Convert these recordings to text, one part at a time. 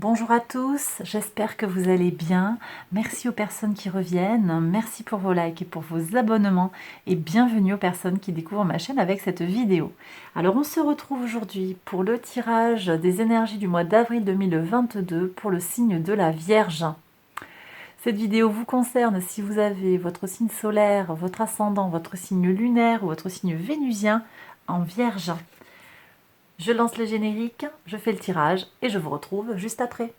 Bonjour à tous, j'espère que vous allez bien. Merci aux personnes qui reviennent, merci pour vos likes et pour vos abonnements et bienvenue aux personnes qui découvrent ma chaîne avec cette vidéo. Alors on se retrouve aujourd'hui pour le tirage des énergies du mois d'avril 2022 pour le signe de la Vierge. Cette vidéo vous concerne si vous avez votre signe solaire, votre ascendant, votre signe lunaire ou votre signe vénusien en Vierge. Je lance le générique, je fais le tirage et je vous retrouve juste après.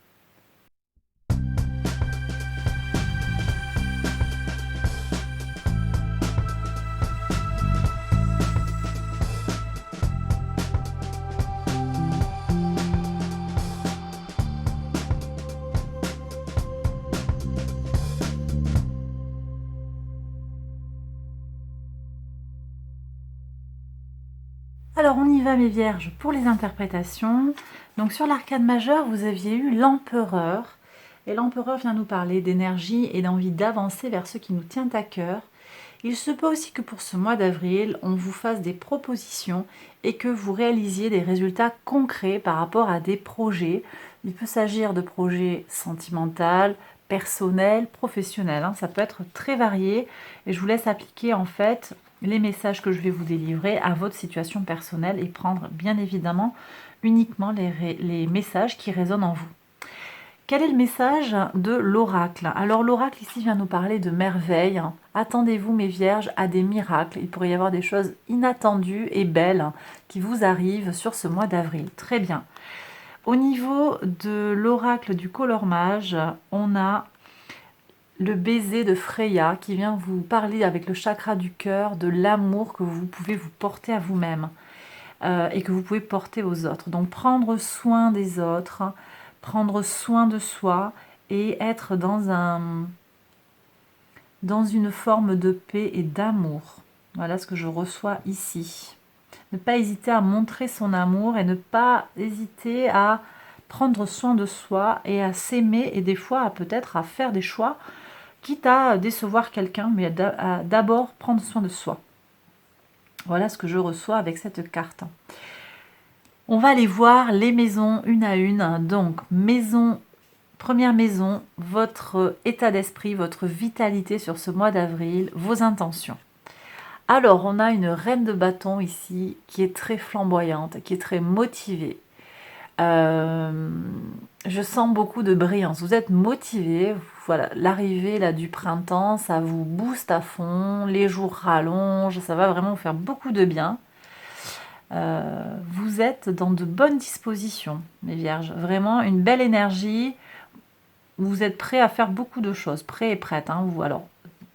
Alors on y va mes vierges pour les interprétations. Donc sur l'arcane majeur, vous aviez eu l'empereur. Et l'empereur vient nous parler d'énergie et d'envie d'avancer vers ce qui nous tient à cœur. Il se peut aussi que pour ce mois d'avril, on vous fasse des propositions et que vous réalisiez des résultats concrets par rapport à des projets. Il peut s'agir de projets sentimentaux, personnels, professionnels. Ça peut être très varié et je vous laisse appliquer en fait les messages que je vais vous délivrer à votre situation personnelle et prendre bien évidemment uniquement les messages qui résonnent en vous. Quel est le message de l'oracle? Alors l'oracle ici vient nous parler de merveilles. Attendez-vous mes vierges à des miracles. Il pourrait y avoir des choses inattendues et belles qui vous arrivent sur ce mois d'avril. Très bien. Au niveau de l'oracle du Color Mage, on a le baiser de Freya qui vient vous parler avec le chakra du cœur de l'amour que vous pouvez vous porter à vous-même et que vous pouvez porter aux autres. Donc prendre soin des autres, prendre soin de soi et être dans une forme de paix et d'amour. Voilà ce que je reçois ici. Ne pas hésiter à montrer son amour et ne pas hésiter à prendre soin de soi et à s'aimer et des fois peut-être à faire des choix quitte à décevoir quelqu'un, mais à d'abord prendre soin de soi. Voilà ce que je reçois avec cette carte. On va aller voir les maisons une à une. Donc, première maison, votre état d'esprit, votre vitalité sur ce mois d'avril, vos intentions. Alors, on a une reine de bâton ici qui est très flamboyante, qui est très motivée. Je sens beaucoup de brillance. Vous êtes motivé. Voilà, l'arrivée là du printemps, ça vous booste à fond. Les jours rallongent, ça va vraiment vous faire beaucoup de bien. Vous êtes dans de bonnes dispositions, mes vierges. Vraiment une belle énergie. Vous êtes prêts à faire beaucoup de choses, prêts et prêtes. Vous, alors,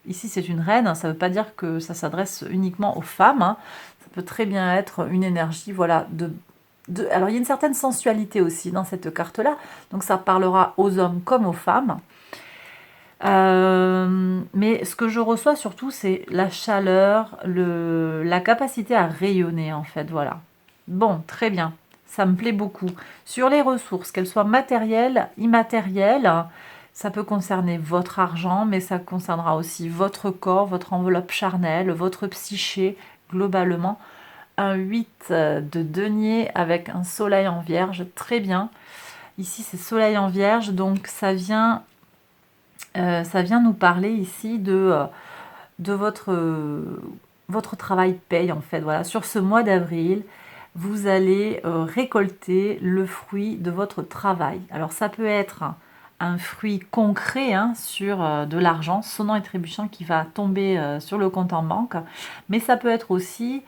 ici c'est une reine, ça ne veut pas dire que ça s'adresse uniquement aux femmes. Ça peut très bien être une énergie, voilà, alors il y a une certaine sensualité aussi dans cette carte-là, donc ça parlera aux hommes comme aux femmes. Mais ce que je reçois surtout, c'est la chaleur, la capacité à rayonner en fait, voilà. Bon, très bien, ça me plaît beaucoup. Sur les ressources, qu'elles soient matérielles, immatérielles, ça peut concerner votre argent, mais ça concernera aussi votre corps, votre enveloppe charnelle, votre psyché, globalement. Un 8 de denier avec un soleil en vierge, très bien. Ici, c'est soleil en vierge, donc ça vient nous parler ici de votre travail paye, en fait. Voilà, sur ce mois d'avril, vous allez récolter le fruit de votre travail. Alors, ça peut être un fruit concret sur de l'argent, sonnant et trébuchant qui va tomber sur le compte en banque, mais ça peut être aussi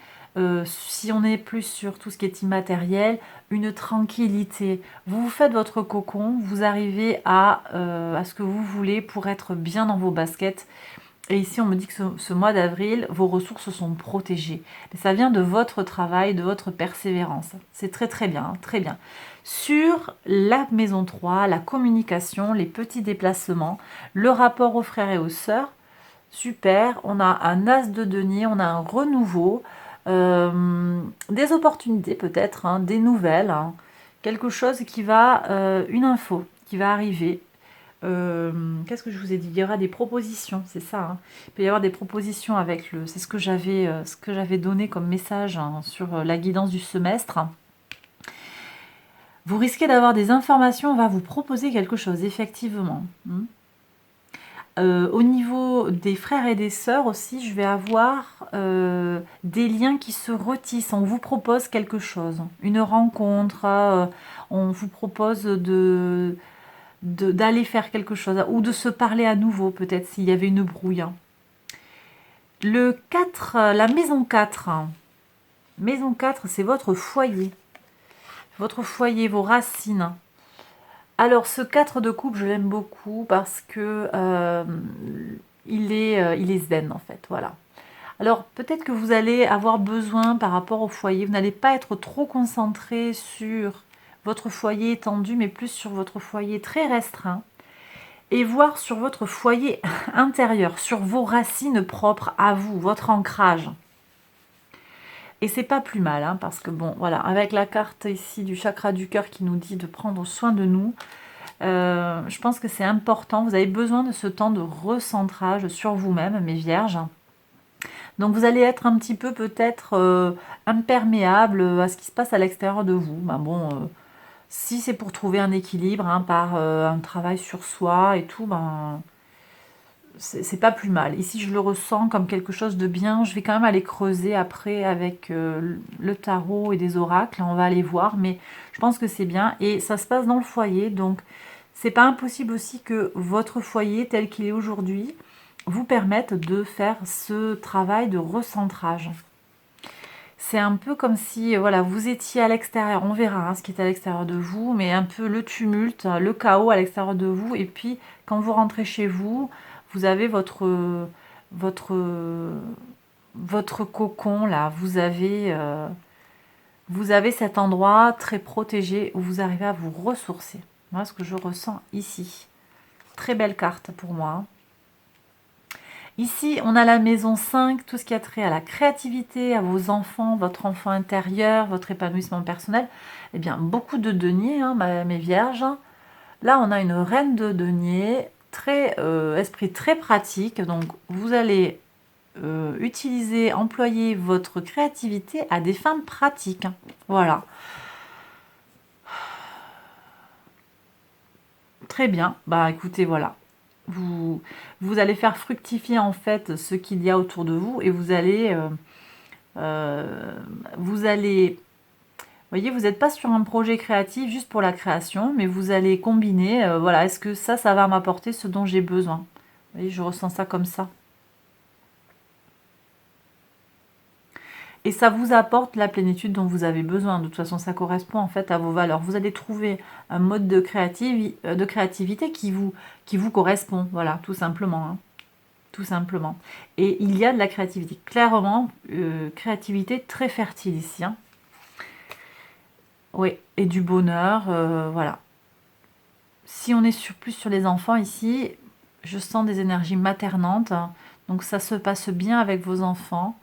si on est plus sur tout ce qui est immatériel, une tranquillité. Vous vous faites votre cocon, vous arrivez à ce que vous voulez pour être bien dans vos baskets. Et ici, on me dit que ce mois d'avril, vos ressources sont protégées. Mais ça vient de votre travail, de votre persévérance. C'est très très bien, très bien. Sur la maison 3, la communication, les petits déplacements, le rapport aux frères et aux sœurs, super. On a un as de denier, on a un renouveau. Des opportunités peut-être, des nouvelles, quelque chose qui va, une info qui va arriver. Qu'est-ce que je vous ai dit? Il y aura des propositions, c'est ça. Il peut y avoir des propositions avec c'est ce que j'avais donné comme message sur la guidance du semestre. Vous risquez d'avoir des informations, on va vous proposer quelque chose, effectivement. Au niveau des frères et des sœurs aussi, je vais avoir des liens qui se retissent. On vous propose quelque chose, une rencontre, on vous propose d'aller faire quelque chose ou de se parler à nouveau, peut-être s'il y avait une brouille. Le 4, la maison 4. Maison 4, c'est votre foyer. Votre foyer, vos racines. Alors, ce 4 de coupe, je l'aime beaucoup parce que il est zen, en fait. Voilà. Alors, peut-être que vous allez avoir besoin par rapport au foyer. Vous n'allez pas être trop concentré sur votre foyer étendu, mais plus sur votre foyer très restreint. Et voir sur votre foyer intérieur, sur vos racines propres à vous, votre ancrage. Et c'est pas plus mal, hein, parce que bon, voilà, avec la carte ici du chakra du cœur qui nous dit de prendre soin de nous, je pense que c'est important. Vous avez besoin de ce temps de recentrage sur vous-même, mes vierges. Donc vous allez être un petit peu peut-être imperméable à ce qui se passe à l'extérieur de vous. Ben bon, si c'est pour trouver un équilibre hein, par un travail sur soi et tout, ben c'est pas plus mal. Ici, je le ressens comme quelque chose de bien. Je vais quand même aller creuser après avec le tarot et des oracles. On va aller voir, mais je pense que c'est bien. Et ça se passe dans le foyer, donc c'est pas impossible aussi que votre foyer, tel qu'il est aujourd'hui, vous permette de faire ce travail de recentrage. C'est un peu comme si voilà, vous étiez à l'extérieur. On verra hein, ce qui est à l'extérieur de vous, mais un peu le tumulte, le chaos à l'extérieur de vous. Et puis, quand vous rentrez chez vous, vous avez votre cocon là, vous avez cet endroit très protégé où vous arrivez à vous ressourcer. Voilà ce que je ressens ici. Très belle carte pour moi. Hein. Ici, on a la maison 5, tout ce qui a trait à la créativité, à vos enfants, votre enfant intérieur, votre épanouissement personnel. Eh bien, beaucoup de deniers, hein, mes vierges. Là, on a une reine de deniers, esprit très pratique. Donc, vous allez utiliser, employer votre créativité à des fins pratiques. Voilà. Très bien. Bah, écoutez, voilà. Vous allez faire fructifier en fait ce qu'il y a autour de vous et vous allez, voyez, vous n'êtes pas sur un projet créatif juste pour la création, mais vous allez combiner, voilà, est-ce que ça va m'apporter ce dont j'ai besoin? Vous voyez, je ressens ça comme ça. Et ça vous apporte la plénitude dont vous avez besoin. De toute façon, ça correspond en fait à vos valeurs. Vous allez trouver un mode de créativité qui vous correspond. Voilà, tout simplement. Hein. Tout simplement. Et il y a de la créativité. Clairement, créativité très fertile ici. Hein. Oui, et du bonheur. Voilà. Si on est plus sur les enfants ici, je sens des énergies maternantes. Donc ça se passe bien avec vos enfants.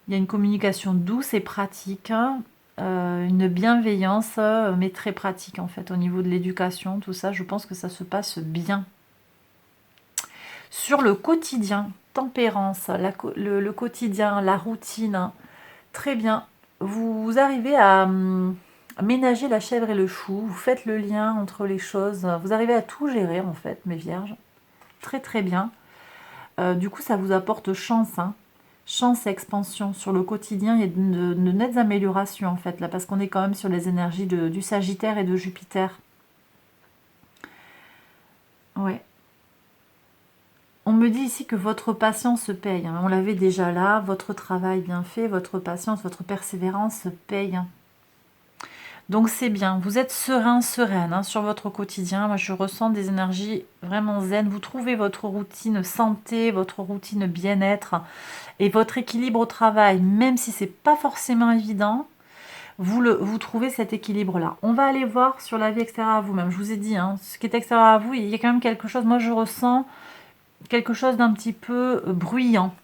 Il y a une communication douce et pratique, une bienveillance, mais très pratique en fait, au niveau de l'éducation, tout ça, je pense que ça se passe bien. Sur le quotidien, tempérance, le quotidien, la routine, très bien. Vous arrivez à ménager la chèvre et le chou, vous faites le lien entre les choses, vous arrivez à tout gérer en fait, mes vierges. Très très bien. Du coup, ça vous apporte chance, hein. Chance et expansion sur le quotidien, il y a de nettes améliorations en fait là, parce qu'on est quand même sur les énergies du Sagittaire et de Jupiter. Ouais. On me dit ici que votre patience se paye. Hein. On l'avait déjà là, votre travail bien fait, votre patience, votre persévérance se paye. Hein. Donc c'est bien, vous êtes serein, sereine hein, sur votre quotidien. Moi je ressens des énergies vraiment zen. Vous trouvez votre routine santé, votre routine bien-être et votre équilibre au travail, même si c'est pas forcément évident, vous trouvez cet équilibre-là. On va aller voir sur la vie extérieure à vous-même. Je vous ai dit, hein, ce qui est extérieur à vous, il y a quand même quelque chose, moi je ressens quelque chose d'un petit peu bruyant.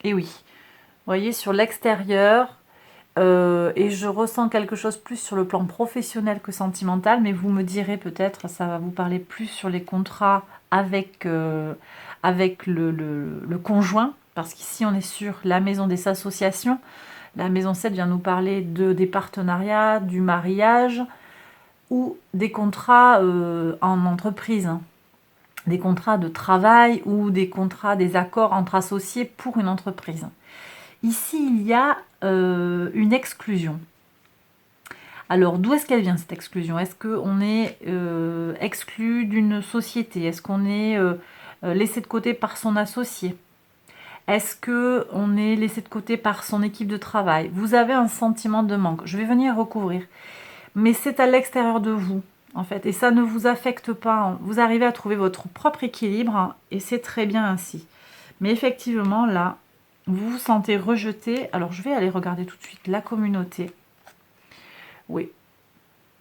Et oui, vous voyez, sur l'extérieur, et je ressens quelque chose plus sur le plan professionnel que sentimental, mais vous me direz peut-être, ça va vous parler plus sur les contrats avec le conjoint, parce qu'ici on est sur la maison des associations. La maison 7 vient nous parler des partenariats, du mariage. ou des contrats en entreprise, hein. Des contrats de travail ou des contrats, des accords entre associés pour une entreprise. Ici, il y a une exclusion. Alors, d'où est-ce qu'elle vient cette exclusion? Est-ce qu'on est exclu d'une société? Est-ce qu'on est laissé de côté par son associé? Est-ce qu'on est laissé de côté par son équipe de travail? Vous avez un sentiment de manque. Je vais venir recouvrir. Mais c'est à l'extérieur de vous, en fait. Et ça ne vous affecte pas. Vous arrivez à trouver votre propre équilibre, hein, et c'est très bien ainsi. Mais effectivement, là, vous vous sentez rejeté. Alors, je vais aller regarder tout de suite la communauté. Oui.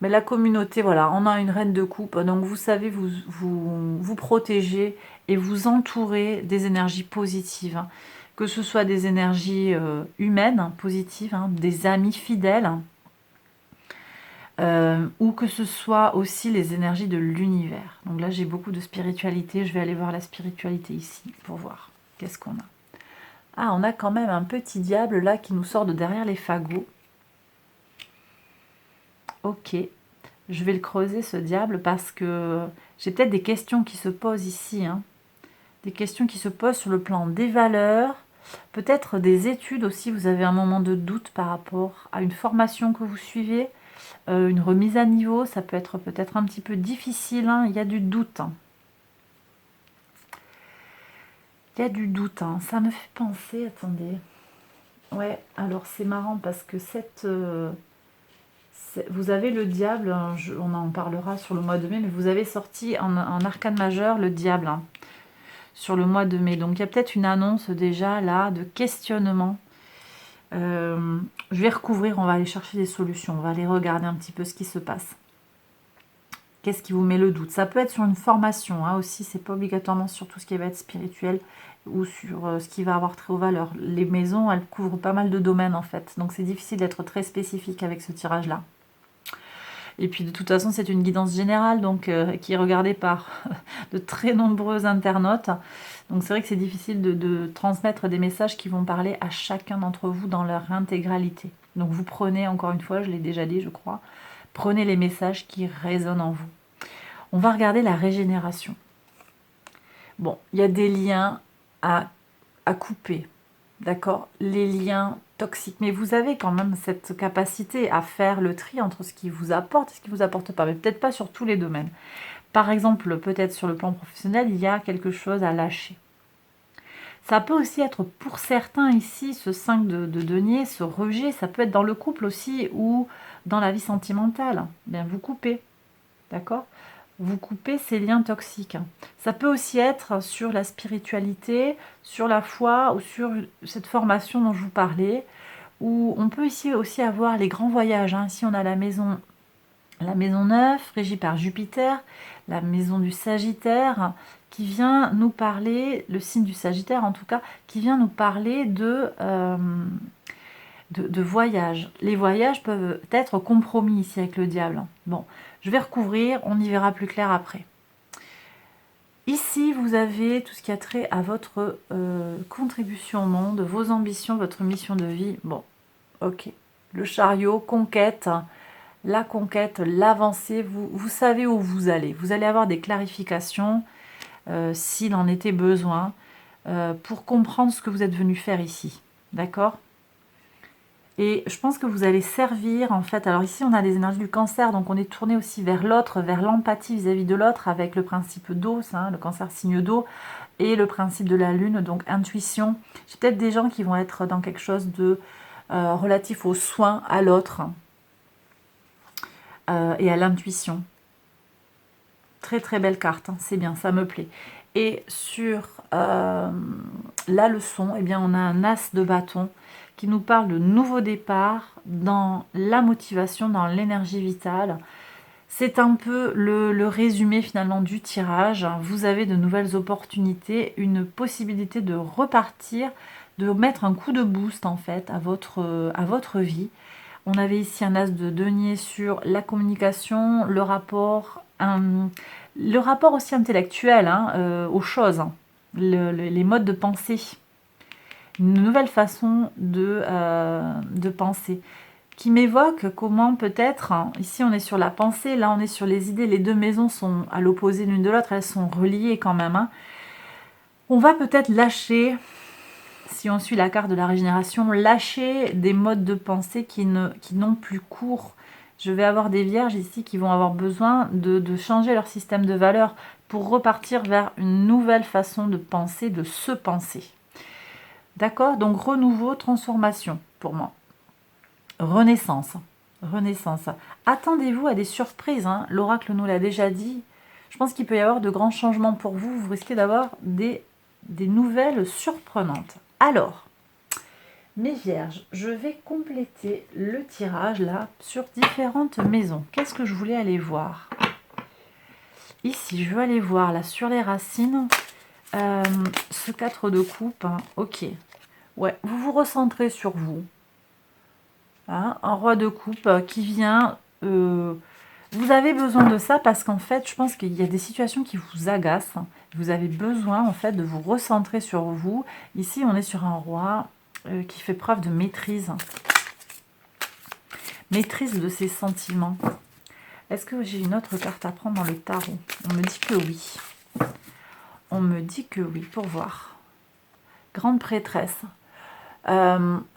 Mais la communauté, voilà, on a une reine de coupe. Donc, vous savez vous protéger et vous entourer des énergies positives, hein. Que ce soit des énergies humaines, hein, positives, hein, des amis fidèles, ou que ce soit aussi les énergies de l'univers. Donc là, j'ai beaucoup de spiritualité. Je vais aller voir la spiritualité ici pour voir qu'est-ce qu'on a. Ah, on a quand même un petit diable là qui nous sort de derrière les fagots. Ok, je vais le creuser ce diable parce que j'ai peut-être des questions qui se posent ici, hein. Des questions qui se posent sur le plan des valeurs, peut-être des études aussi. Vous avez un moment de doute par rapport à une formation que vous suivez, une remise à niveau. Ça peut être peut-être un petit peu difficile, hein. Il y a du doute, hein. Il y a du doute, hein. Ça me fait penser, attendez. Ouais, alors c'est marrant parce que vous avez le diable, hein, on en parlera sur le mois de mai, mais vous avez sorti en arcane majeur le diable, hein, sur le mois de mai. Donc il y a peut-être une annonce déjà là de questionnement. Je vais recouvrir, on va aller chercher des solutions, on va aller regarder un petit peu ce qui se passe. Qu'est-ce qui vous met le doute? Ça peut être sur une formation, hein, aussi, c'est pas obligatoirement sur tout ce qui va être spirituel ou sur ce qui va avoir très haut valeur. Les maisons, elles couvrent pas mal de domaines en fait, donc c'est difficile d'être très spécifique avec ce tirage-là. Et puis de toute façon, c'est une guidance générale donc qui est regardée par de très nombreux internautes. Donc c'est vrai que c'est difficile de transmettre des messages qui vont parler à chacun d'entre vous dans leur intégralité. Donc vous prenez, encore une fois, je l'ai déjà dit je crois, prenez les messages qui résonnent en vous. On va regarder la régénération. Bon, il y a des liens à couper, d'accord? Les liens toxiques. Mais vous avez quand même cette capacité à faire le tri entre ce qui vous apporte et ce qui ne vous apporte pas. Mais peut-être pas sur tous les domaines. Par exemple, peut-être sur le plan professionnel, il y a quelque chose à lâcher. Ça peut aussi être pour certains ici, ce 5 de denier, ce rejet, ça peut être dans le couple aussi ou dans la vie sentimentale. Bien, vous coupez, d'accord? Vous coupez ces liens toxiques. Ça peut aussi être sur la spiritualité, sur la foi ou sur cette formation dont je vous parlais. Où on peut ici aussi avoir les grands voyages, hein. Ici on a la maison 9, régie par Jupiter, la maison du Sagittaire, qui vient nous parler, le signe du Sagittaire en tout cas, qui vient nous parler de voyages. Les voyages peuvent être compromis ici avec le diable. Bon, je vais recouvrir, on y verra plus clair après. Ici, vous avez tout ce qui a trait à votre contribution au monde, vos ambitions, votre mission de vie. Bon, ok. Le chariot, conquête, la conquête, l'avancée, vous savez où vous allez. Vous allez avoir des clarifications, s'il en était besoin, pour comprendre ce que vous êtes venu faire ici. D'accord? Et je pense que vous allez servir, en fait, alors ici on a les énergies du cancer, donc on est tourné aussi vers l'autre, vers l'empathie vis-à-vis de l'autre, avec le principe d'eau, hein, le cancer signe d'eau, et le principe de la lune, donc intuition. J'ai peut-être des gens qui vont être dans quelque chose de relatif aux soins à l'autre, et à l'intuition. Très très belle carte, hein, c'est bien, ça me plaît. Et sur la leçon, eh bien, on a un as de bâton qui nous parle de nouveau départ dans la motivation, dans l'énergie vitale. C'est un peu le résumé finalement du tirage. Vous avez de nouvelles opportunités, une possibilité de repartir, de mettre un coup de boost en fait à votre vie. On avait ici un as de denier sur la communication, le rapport aussi intellectuel, hein, aux choses, hein, les modes de pensée. Une nouvelle façon de penser. qui m'évoque comment peut-être, hein, ici on est sur la pensée, là on est sur les idées, les deux maisons sont à l'opposé l'une de l'autre, elles sont reliées quand même. Hein. On va peut-être lâcher, si on suit la carte de la régénération, lâcher des modes de pensée qui n'ont plus cours. Je vais avoir des vierges ici qui vont avoir besoin de changer leur système de valeurs pour repartir vers une nouvelle façon de penser, de se penser. D'accord? Donc renouveau, transformation pour moi. Renaissance. Renaissance. Attendez-vous à des surprises. Hein. L'oracle nous l'a déjà dit. Je pense qu'il peut y avoir de grands changements pour vous. Vous risquez d'avoir des nouvelles surprenantes. Alors, mes vierges, je vais compléter le tirage là sur différentes maisons. Qu'est-ce que je voulais aller voir? Ici, je veux aller voir là sur les racines ce 4 de coupe. Hein. Ok. Ouais, vous vous recentrez sur vous. Hein, un roi de coupe qui vient... vous avez besoin de ça parce qu'en fait, je pense qu'il y a des situations qui vous agacent. Vous avez besoin en fait de vous recentrer sur vous. Ici, on est sur un roi qui fait preuve de maîtrise. Maîtrise de ses sentiments. Est-ce que j'ai une autre carte à prendre dans le tarot? On me dit que oui. On me dit que oui, pour voir. Grande prêtresse.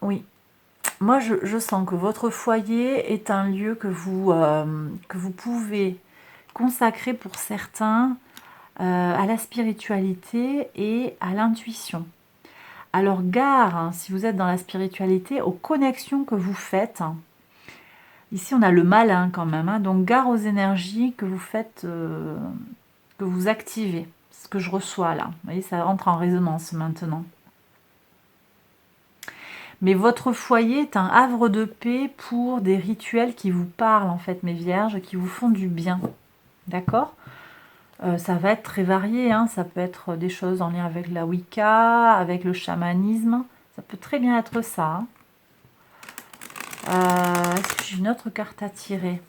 Oui. Moi, je sens que votre foyer est un lieu que vous pouvez consacrer pour certains à la spiritualité et à l'intuition. Alors, gare, hein, si vous êtes dans la spiritualité, aux connexions que vous faites. Ici, on a le malin quand même. Hein, donc, gare aux énergies que vous faites, que vous activez. C'est ce que je reçois là. Vous voyez, ça rentre en résonance maintenant. Mais votre foyer est un havre de paix pour des rituels qui vous parlent, en fait, mes vierges, qui vous font du bien. D'accord? Ça va être très varié. Hein. Ça peut être des choses en lien avec la Wicca, avec le chamanisme. Ça peut très bien être ça. Hein. Est-ce que j'ai une autre carte à tirer?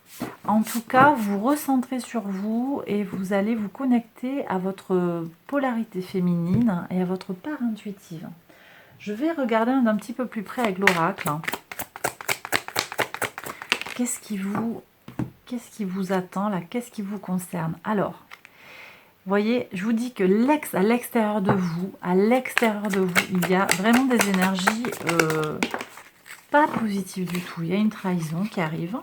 En tout cas, vous recentrez sur vous et vous allez vous connecter à votre polarité féminine et à votre part intuitive. Je vais regarder d'un petit peu plus près avec l'oracle. Qu'est-ce qui vous attend là? Qu'est-ce qui vous concerne? Alors, vous voyez, je vous dis que à l'extérieur de vous, il y a vraiment des énergies pas positives du tout. Il y a une trahison qui arrive.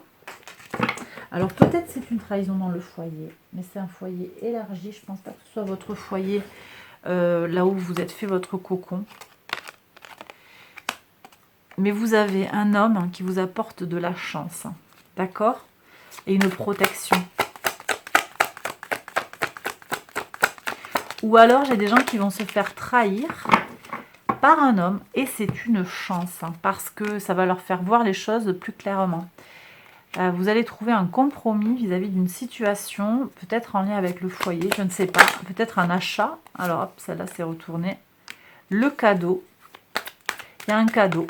Alors peut-être c'est une trahison dans le foyer, mais c'est un foyer élargi. Je ne pense pas que ce soit votre foyer là où vous êtes fait votre cocon. Mais vous avez un homme qui vous apporte de la chance, d'accord? Et une protection. Ou alors, j'ai des gens qui vont se faire trahir par un homme et c'est une chance, parce que ça va leur faire voir les choses plus clairement. Vous allez trouver un compromis vis-à-vis d'une situation, peut-être en lien avec le foyer, je ne sais pas, peut-être un achat. Alors, hop, celle-là s'est retournée. Le cadeau. Il y a un cadeau.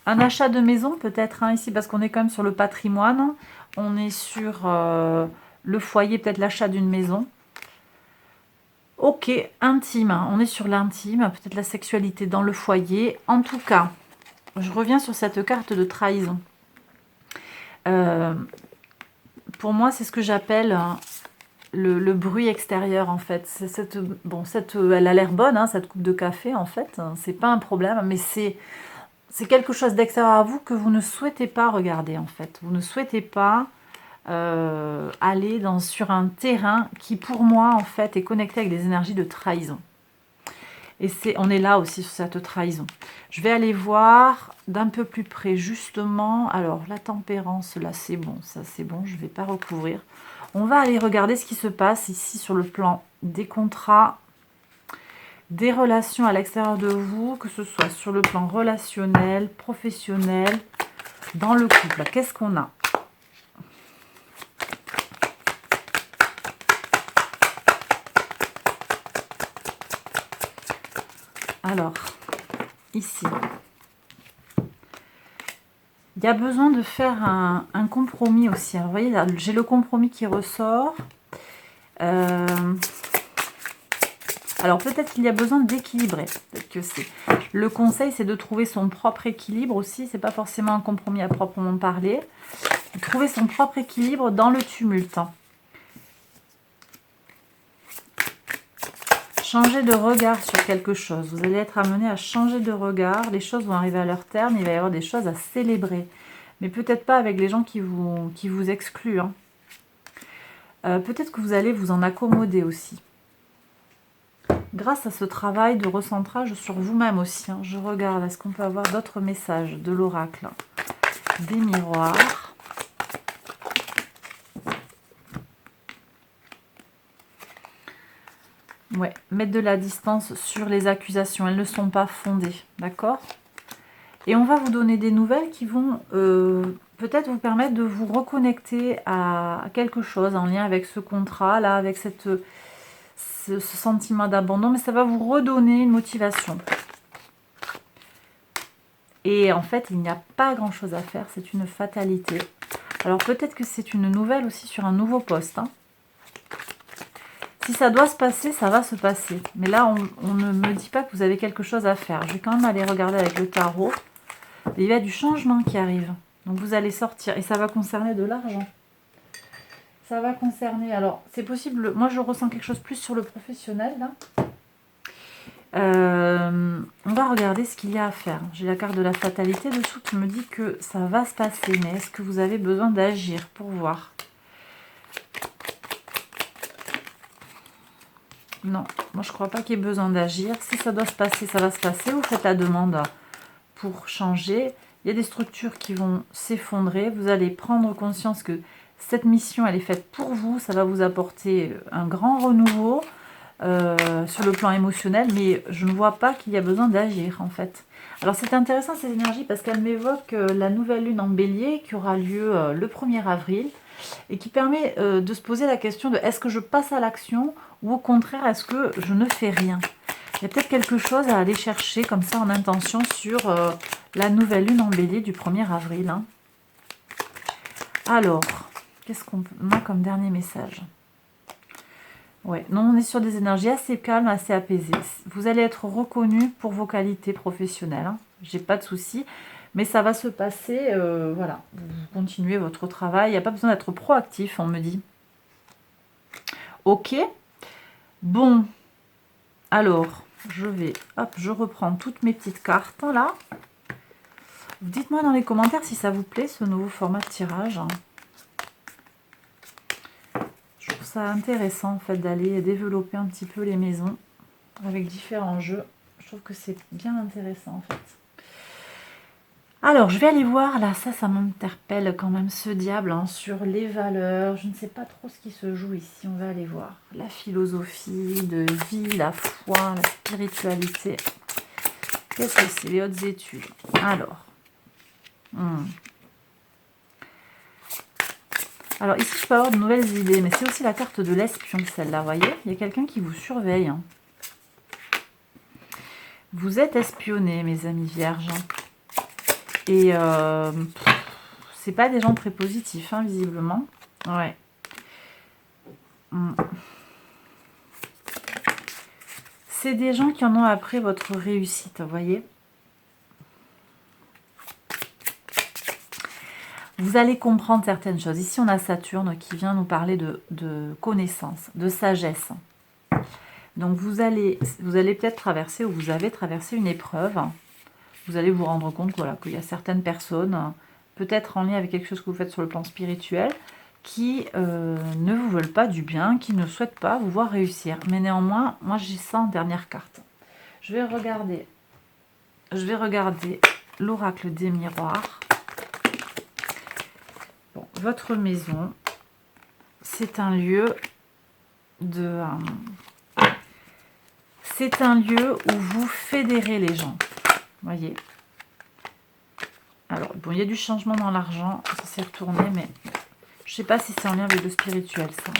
Un achat de maison peut-être hein, ici parce qu'on est quand même sur le patrimoine. On est sur le foyer, peut-être l'achat d'une maison. Ok, intime. Hein, on est sur l'intime, peut-être la sexualité dans le foyer. En tout cas, je reviens sur cette carte de trahison. Pour moi, c'est ce que j'appelle le bruit extérieur en fait. Elle a l'air bonne, hein, cette coupe de café en fait. C'est pas un problème, mais c'est quelque chose d'extérieur à vous que vous ne souhaitez pas regarder en fait. Vous ne souhaitez pas aller sur un terrain qui pour moi en fait est connecté avec des énergies de trahison. Et on est là aussi sur cette trahison. Je vais aller voir d'un peu plus près justement. Alors la tempérance là c'est bon, ça c'est bon, je ne vais pas recouvrir. On va aller regarder ce qui se passe ici sur le plan des contrats, des relations à l'extérieur de vous, que ce soit sur le plan relationnel, professionnel, dans le couple. Qu'est-ce qu'on a? Alors, ici, il y a besoin de faire un compromis aussi. Alors, vous voyez, là, j'ai le compromis qui ressort. Alors peut-être qu'il y a besoin d'équilibrer. Peut-être que c'est... Le conseil, c'est de trouver son propre équilibre aussi. C'est pas forcément un compromis à proprement parler. Trouver son propre équilibre dans le tumulte. Changer de regard sur quelque chose. Vous allez être amené à changer de regard. Les choses vont arriver à leur terme. Il va y avoir des choses à célébrer. Mais peut-être pas avec les gens qui vous excluent. Hein. Peut-être que vous allez vous en accommoder aussi. Grâce à ce travail de recentrage sur vous-même aussi. Hein. Je regarde, est-ce qu'on peut avoir d'autres messages de l'oracle? Des miroirs. Ouais, mettre de la distance sur les accusations. Elles ne sont pas fondées, d'accord? Et on va vous donner des nouvelles qui vont peut-être vous permettre de vous reconnecter à quelque chose en lien avec ce contrat-là, avec ce sentiment d'abandon. Mais ça va vous redonner une motivation. Et en fait, il n'y a pas grand-chose à faire. C'est une fatalité. Alors peut-être que c'est une nouvelle aussi sur un nouveau poste, hein. Si ça doit se passer, ça va se passer. Mais là, on ne me dit pas que vous avez quelque chose à faire. Je vais quand même aller regarder avec le tarot. Il y a du changement qui arrive. Donc vous allez sortir. Et ça va concerner de l'argent. Ça va concerner... Alors, c'est possible... Moi, je ressens quelque chose plus sur le professionnel, là. On va regarder ce qu'il y a à faire. J'ai la carte de la fatalité dessous qui me dit que ça va se passer. Mais est-ce que vous avez besoin d'agir pour voir ? Non, moi je ne crois pas qu'il y ait besoin d'agir. Si ça doit se passer, ça va se passer. Vous faites la demande pour changer. Il y a des structures qui vont s'effondrer. Vous allez prendre conscience que cette mission, elle est faite pour vous. Ça va vous apporter un grand renouveau sur le plan émotionnel. Mais je ne vois pas qu'il y a besoin d'agir en fait. Alors c'est intéressant ces énergies parce qu'elles m'évoquent la nouvelle lune en bélier qui aura lieu le 1er avril. Et qui permet de se poser la question de est-ce que je passe à l'action ou au contraire est-ce que je ne fais rien. Il y a peut-être quelque chose à aller chercher comme ça en intention sur la nouvelle lune en bélier du 1er avril. Hein. Alors, qu'est-ce qu'on a comme dernier message? Ouais, non, on est sur des énergies assez calmes, assez apaisées. Vous allez être reconnu pour vos qualités professionnelles. Hein. J'ai pas de soucis. Mais ça va se passer, voilà, vous continuez votre travail, il n'y a pas besoin d'être proactif, on me dit. Ok, bon, alors, je reprends toutes mes petites cartes, là. Dites-moi dans les commentaires si ça vous plaît, ce nouveau format de tirage. Je trouve ça intéressant, en fait, d'aller développer un petit peu les maisons avec différents jeux. Je trouve que c'est bien intéressant, en fait. Alors, je vais aller voir, là, ça m'interpelle quand même, ce diable, hein, sur les valeurs. Je ne sais pas trop ce qui se joue ici, on va aller voir. La philosophie de vie, la foi, la spiritualité. Qu'est-ce que c'est, les hautes études? Alors, alors ici, je peux avoir de nouvelles idées, mais c'est aussi la carte de l'espion, celle-là, vous voyez? Il y a quelqu'un qui vous surveille. Hein. Vous êtes espionné, mes amis vierges. Et c'est pas des gens très positifs, hein, visiblement. Ouais. C'est des gens qui en ont après votre réussite, vous voyez. Vous allez comprendre certaines choses. Ici, on a Saturne qui vient nous parler de connaissance, de sagesse. Donc, vous allez peut-être traverser, ou vous avez traversé une épreuve. Vous allez vous rendre compte voilà, qu'il y a certaines personnes, peut-être en lien avec quelque chose que vous faites sur le plan spirituel, qui ne vous veulent pas du bien, qui ne souhaitent pas vous voir réussir. Mais néanmoins, moi j'ai ça en dernière carte. Je vais regarder l'oracle des miroirs. Bon, votre maison, c'est un lieu de... c'est un lieu où vous fédérez les gens. Voyez. Alors, bon, il y a du changement dans l'argent, ça s'est retourné, mais je ne sais pas si c'est en lien avec le spirituel, ça.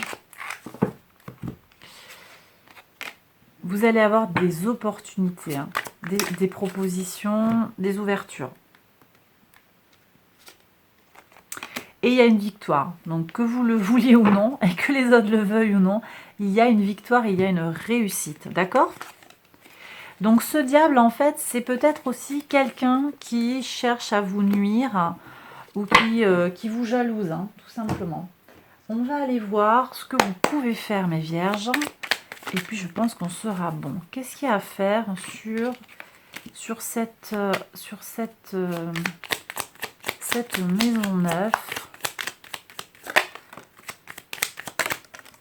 Vous allez avoir des opportunités, hein, des propositions, des ouvertures. et il y a une victoire. Donc que vous le vouliez ou non, et que les autres le veuillent ou non, il y a une victoire, il y a une réussite, d'accord? Donc ce diable, en fait, c'est peut-être aussi quelqu'un qui cherche à vous nuire ou qui vous jalouse, hein, tout simplement. On va aller voir ce que vous pouvez faire, mes vierges. Et puis, je pense qu'on sera bon. Qu'est-ce qu'il y a à faire sur cette maison neuve?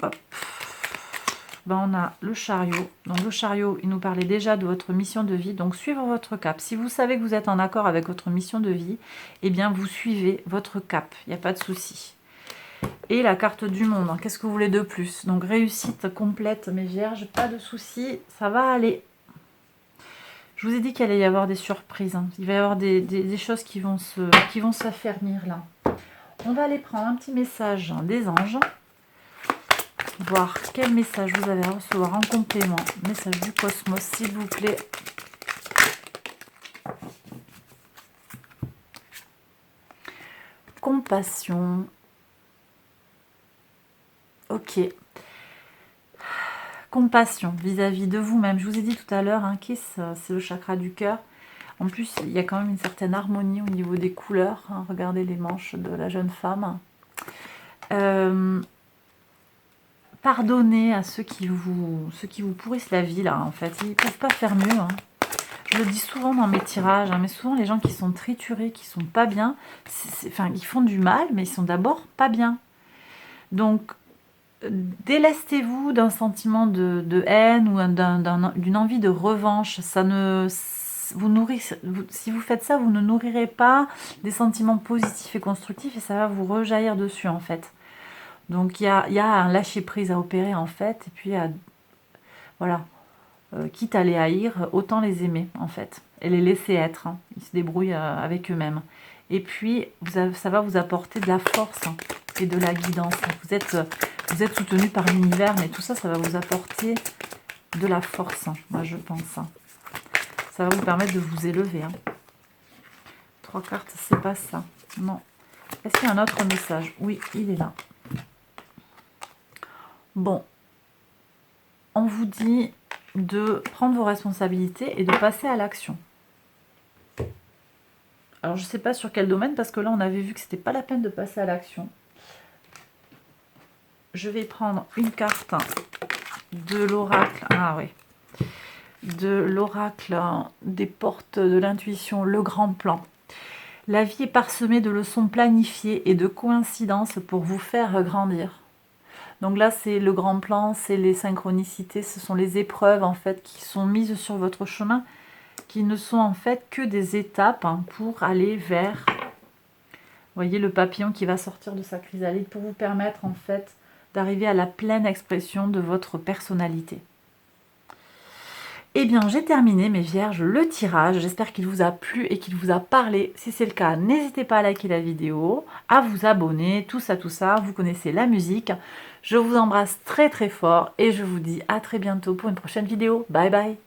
Hop. Ben, on a le chariot. Donc, le chariot, il nous parlait déjà de votre mission de vie. Donc, suivre votre cap. Si vous savez que vous êtes en accord avec votre mission de vie, eh bien, vous suivez votre cap. Il n'y a pas de souci. Et la carte du monde, qu'est-ce que vous voulez de plus? Donc réussite complète, mes vierges, pas de soucis, ça va aller. Je vous ai dit qu'il allait y avoir des surprises, hein. Il va y avoir des choses qui vont s'affermir là. On va aller prendre un petit message des anges, voir quel message vous allez recevoir en complément. Message du cosmos, s'il vous plaît. Compassion. Ok. Compassion vis-à-vis de vous-même. Je vous ai dit tout à l'heure, hein, Kiss, c'est le chakra du cœur. En plus, il y a quand même une certaine harmonie au niveau des couleurs. Hein. Regardez les manches de la jeune femme. Pardonnez à ceux qui vous pourrissent la vie, là, en fait. Ils ne peuvent pas faire mieux. Hein. Je le dis souvent dans mes tirages, hein, mais souvent les gens qui sont triturés, qui sont pas bien, enfin, ils font du mal, mais ils sont d'abord pas bien. Donc, délestez-vous d'un sentiment de haine ou d'une envie de revanche. Ça ne, si vous faites ça, vous ne nourrirez pas des sentiments positifs et constructifs et ça va vous rejaillir dessus en fait. Donc il y a un lâcher-prise à opérer en fait. Et puis voilà, quitte à les haïr, autant les aimer en fait. Et les laisser être. Hein. Ils se débrouillent avec eux-mêmes. Et puis ça va vous apporter de la force hein, et de la guidance. Vous êtes soutenu par l'univers, mais tout ça, ça va vous apporter de la force, hein, moi je pense. Hein. Ça va vous permettre de vous élever. Hein. 3 cartes, c'est pas ça. Non. Est-ce qu'il y a un autre message? Oui, il est là. Bon. On vous dit de prendre vos responsabilités et de passer à l'action. Alors, je ne sais pas sur quel domaine, parce que là, on avait vu que c'était pas la peine de passer à l'action. Je vais prendre une carte de l'oracle. Ah oui. De l'oracle des portes de l'intuition, le grand plan. La vie est parsemée de leçons planifiées et de coïncidences pour vous faire grandir. Donc là, c'est le grand plan, c'est les synchronicités, ce sont les épreuves en fait qui sont mises sur votre chemin, qui ne sont en fait que des étapes hein, pour aller vers, vous voyez le papillon qui va sortir de sa chrysalide pour vous permettre en fait d'arriver à la pleine expression de votre personnalité. Eh bien, j'ai terminé, mes vierges, le tirage. J'espère qu'il vous a plu et qu'il vous a parlé. Si c'est le cas, n'hésitez pas à liker la vidéo, à vous abonner, tout ça, vous connaissez la musique. Je vous embrasse très très fort et je vous dis à très bientôt pour une prochaine vidéo. Bye bye.